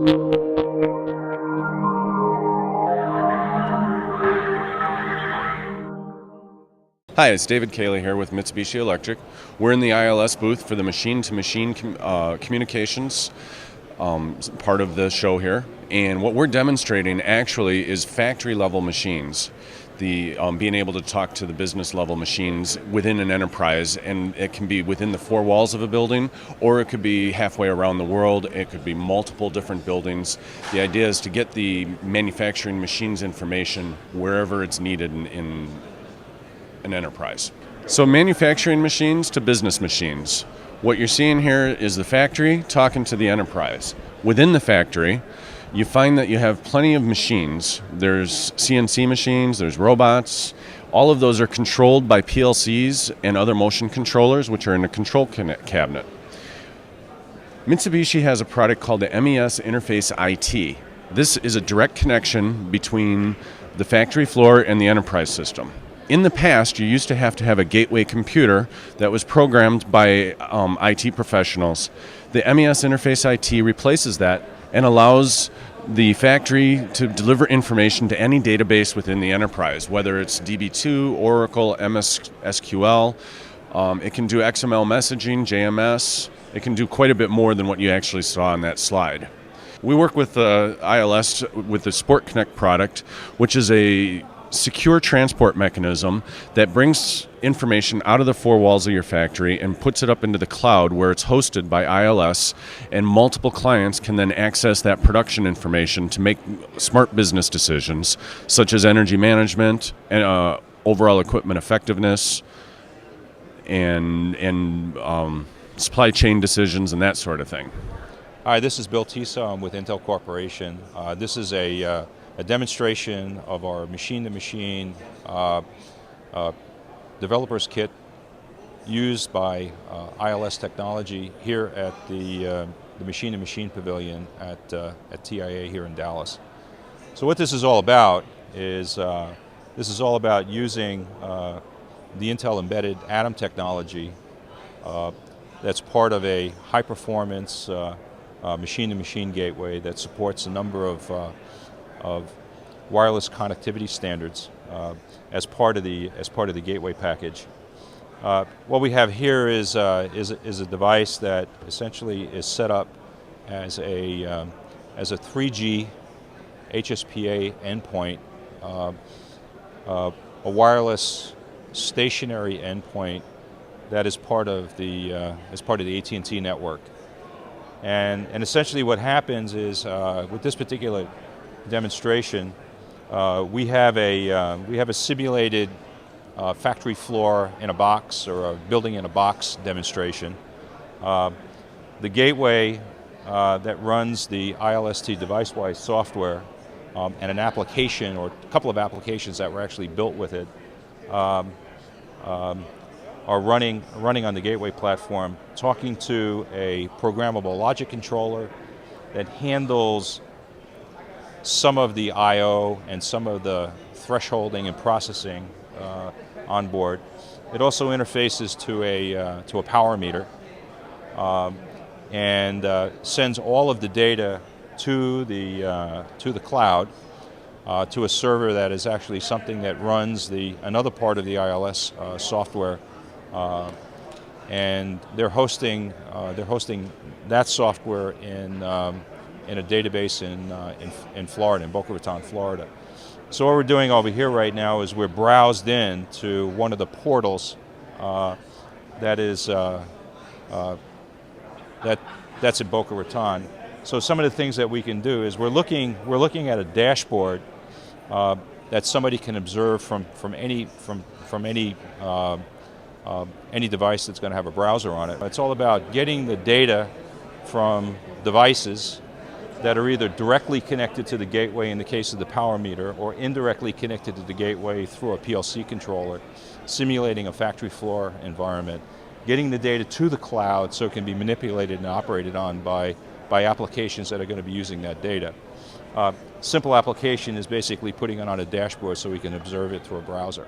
Hi, it's David Kaley here with Mitsubishi Electric. We're in the ILS booth for the machine-to-machine communications part of the show here. And what we're demonstrating actually is factory-level machines, the being able to talk to the business-level machines within an enterprise. And it can be within the four walls of a building, or it could be halfway around the world. It could be multiple different buildings. The idea is to get the manufacturing machines information wherever it's needed in an enterprise. So manufacturing machines to business machines. What you're seeing here is the factory talking to the enterprise. Within the factory, you find that you have plenty of machines. There's CNC machines, there's robots. All of those are controlled by PLCs and other motion controllers, which are in a control cabinet. Mitsubishi has a product called the MES Interface IT. This is a direct connection between the factory floor and the enterprise system. In the past, you used to have a gateway computer that was programmed by IT professionals. The MES Interface IT replaces that and allows the factory to deliver information to any database within the enterprise, whether it's DB2, Oracle, MS SQL. It can do XML messaging, JMS. It can do quite a bit more than what you actually saw on that slide. We work with ILS with the Sport Connect product, which is a secure transport mechanism that brings information out of the four walls of your factory and puts it up into the cloud where it's hosted by ILS, and multiple clients can then access that production information to make smart business decisions such as energy management and overall equipment effectiveness and supply chain decisions and that sort of thing. Hi, this is Bill Tiso. I'm with Intel Corporation. This is a demonstration of our machine-to-machine developers kit used by ILS Technology here at the machine-to-machine pavilion at TIA here in Dallas. So what this is all about is using the Intel embedded Atom technology that's part of a high-performance machine-to-machine gateway that supports a number of wireless connectivity standards as part of the gateway package. What we have here is a device that essentially is set up as a 3G HSPA endpoint, a wireless stationary endpoint that is part of the AT&T network. And essentially what happens is with this particular demonstration, we have a simulated factory floor in a box, or a building in a box demonstration. The gateway that runs the ILST device-wise software and an application, or a couple of applications that were actually built with it, are running on the gateway platform, talking to a programmable logic controller that handles some of the I/O and some of the thresholding and processing on board. It also interfaces to a power meter and sends all of the data to the cloud, to a server that is actually something that runs another part of the ILS software, and they're hosting that software in a database in Florida, in Boca Raton, Florida. So what we're doing over here right now is we're browsed in to one of the portals that's in Boca Raton. So some of the things that we can do is we're looking at a dashboard that somebody can observe from any device that's going to have a browser on it. It's all about getting the data from devices that are either directly connected to the gateway in the case of the power meter, or indirectly connected to the gateway through a PLC controller, simulating a factory floor environment, getting the data to the cloud so it can be manipulated and operated on by applications that are going to be using that data. Simple application is basically putting it on a dashboard so we can observe it through a browser.